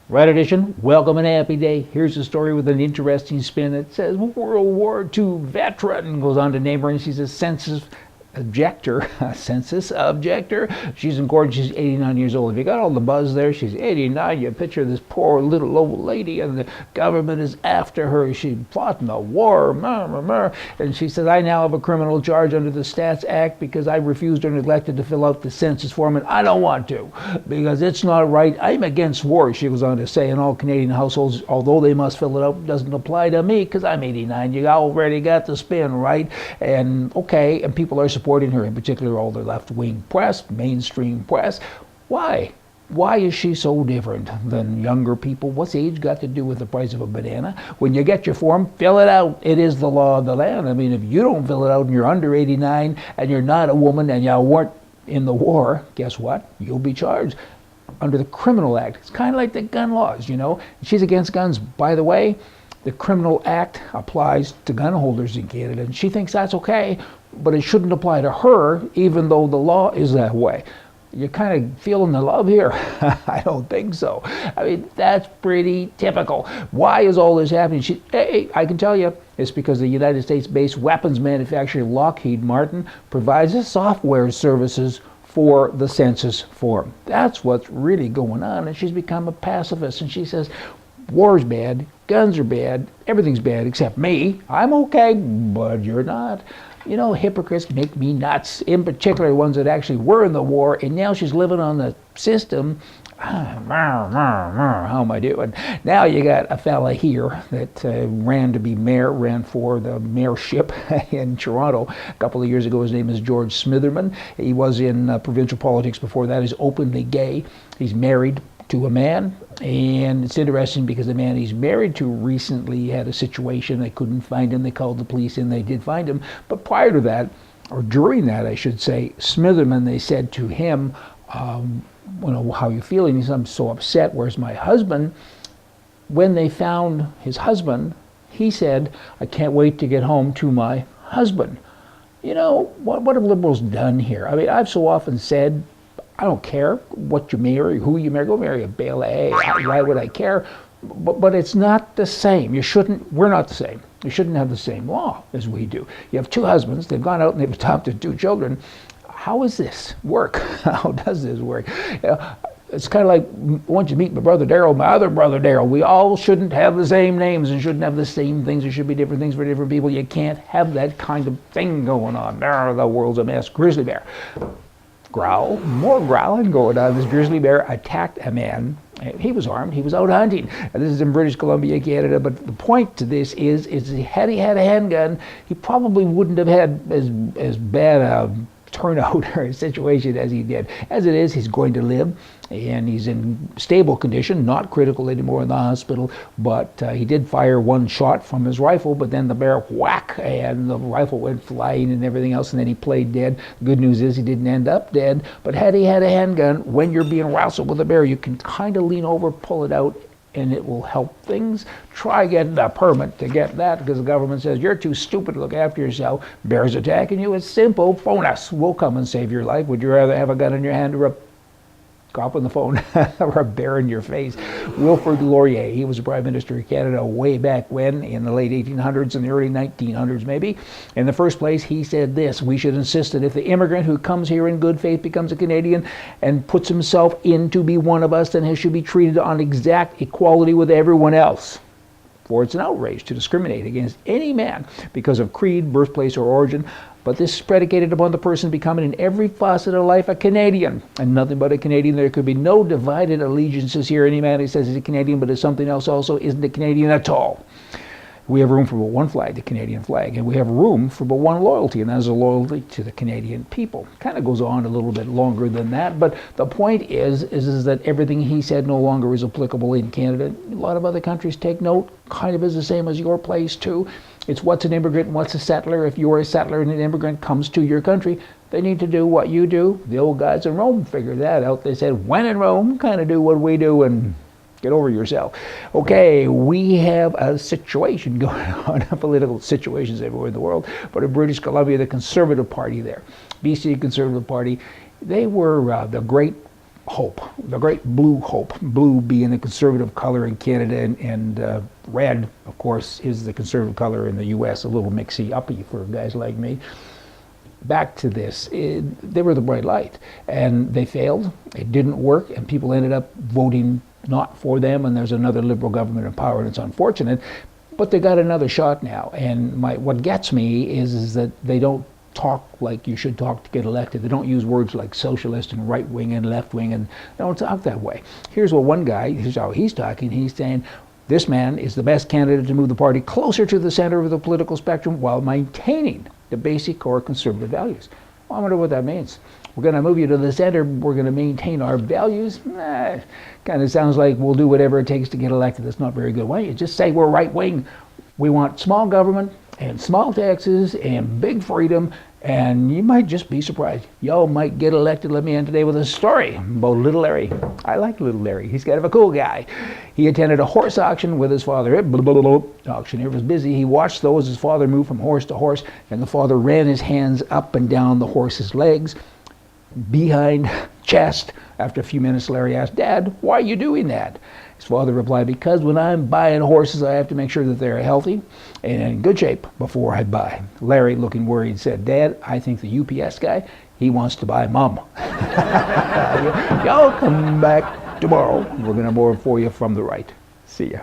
Right edition, welcome and happy day. Here's a story with an interesting spin that says World War II veteran goes on to name her, and she's a census objector. Census objector. She's in court. She's 89 years old. If you got all the buzz there, she's 89. You picture this poor little old lady, and the government is after her. She's plotting a war. And she says, I now have a criminal charge under the Stats Act because I refused or neglected to fill out the census form, and I don't want to because it's not right. I'm against war, she goes on to say, in all Canadian households, although they must fill it out, doesn't apply to me because I'm 89. You already got the spin, right? And okay, and people are supporting her, in particular all the left-wing press, mainstream press. Why? Why is she so different than younger people? What's age got to do with the price of a banana? When you get your form, fill it out. It is the law of the land. I mean, if you don't fill it out and you're under 89 and you're not a woman and you weren't in the war, guess what? You'll be charged under the Criminal Act. It's kind of like the gun laws, you know. She's against guns. By the way, the Criminal Act applies to gun holders in Canada, and she thinks that's okay, but it shouldn't apply to her, even though the law is that way. You're kind of feeling the love here. I don't think so. I mean, that's pretty typical. Why is all this happening? Hey, I can tell you, it's because the United States-based weapons manufacturer Lockheed Martin provides the software services for the census form. That's what's really going on, and she's become a pacifist, and she says, war's bad, guns are bad, everything's bad except me. I'm okay, but you're not. You know, hypocrites make me nuts, in particular ones that actually were in the war, and now she's living on the system. How am I doing? Now you got a fella here that ran for the mayorship in Toronto a couple of years ago. His name is George Smitherman. He was in provincial politics before that. He's openly gay. He's married to a man, and it's interesting because the man he's married to recently had a situation. They couldn't find him. They called the police and they did find him. But prior to that, or during that I should say, Smitherman, they said to him, you know, how you feeling? He said, I'm so upset. Where's my husband? When they found his husband, he said, I can't wait to get home to my husband. You know, what have liberals done here? I mean, I've so often said, I don't care what you marry, who you marry. Go marry a ballet. Why would I care? But it's not the same. We're not the same. You shouldn't have the same law as we do. You have two husbands. They've gone out and they've adopted two children. How does this work? How does this work? It's kind of like, once you meet my brother Daryl, my other brother Daryl, we all shouldn't have the same names and shouldn't have the same things. There should be different things for different people. You can't have that kind of thing going on. The world's a mess. Grizzly bear. Growl, more growling going on. This grizzly bear attacked a man. He was armed. He was out hunting. And this is in British Columbia, Canada. But the point to this is had he had a handgun, he probably wouldn't have had as bad a turnout or a situation as he did. As it is, he's going to live, and he's in stable condition, not critical anymore in the hospital, but he did fire one shot from his rifle, but then the bear whack, and the rifle went flying and everything else, and then he played dead. The good news is he didn't end up dead, but had he had a handgun, when you're being wrestled with a bear, you can kind of lean over, pull it out, and it will help things. Try getting a permit to get that because the government says you're too stupid to look after yourself. Bear's attacking you. It's simple. Phone us. We'll come and save your life. Would you rather have a gun in your hand or a cop on the phone or a bear in your face? Wilfrid Laurier, he was the Prime Minister of Canada way back when, in the late 1800s and the early 1900s maybe. In the first place, he said this: we should insist that if the immigrant who comes here in good faith becomes a Canadian and puts himself in to be one of us, then he should be treated on exact equality with everyone else. For it's an outrage to discriminate against any man because of creed, birthplace, or origin, but this is predicated upon the person becoming in every facet of life a Canadian, and nothing but a Canadian. There could be no divided allegiances here. Any man who says he's a Canadian but is something else also isn't a Canadian at all. We have room for but one flag, the Canadian flag, and we have room for but one loyalty, and that is a loyalty to the Canadian people. Kind of goes on a little bit longer than that, but the point is that everything he said no longer is applicable in Canada. A lot of other countries take note, kind of is the same as your place too. It's what's an immigrant and what's a settler. If you're a settler and an immigrant comes to your country, they need to do what you do. The old guys in Rome figured that out. They said, when in Rome, kind of do what we do and get over yourself. Okay, we have a situation going on, political situations everywhere in the world, but in British Columbia, the Conservative Party there, BC Conservative Party, they were the great hope, the great blue hope. Blue being the conservative color in Canada, and red, of course, is the conservative color in the U.S., a little mixy-uppy for guys like me. Back to this, they were the bright light, and they failed. It didn't work, and people ended up voting not for them, and there's another Liberal government in power, and it's unfortunate, but they got another shot now. And what gets me is that they don't talk like you should talk to get elected. They don't use words like socialist and right wing and left wing, and they don't talk that way. Here's what one guy, here's how he's talking. He's saying, this man is the best candidate to move the party closer to the center of the political spectrum while maintaining the basic core conservative values. Well, I wonder what that means. We're going to move you to the center, we're going to maintain our values? Kind of sounds like we'll do whatever it takes to get elected. That's not very good. Why don't you just say we're right wing? We want small government and small taxes and big freedom, and you might just be surprised. Y'all might get elected. Let me end today with a story about Little Larry. I like Little Larry. He's kind of a cool guy. He attended a horse auction with his father. Auctioneer was busy. He watched those. His father moved from horse to horse, and the father ran his hands up and down the horse's legs, behind, chest. After a few minutes, Larry asked, Dad, why are you doing that? His father replied, because when I'm buying horses, I have to make sure that they're healthy and in good shape before I buy. Larry, looking worried, said, Dad, I think the UPS guy, he wants to buy Mom. Y'all come back tomorrow. We're going to have more for you from the right. See ya.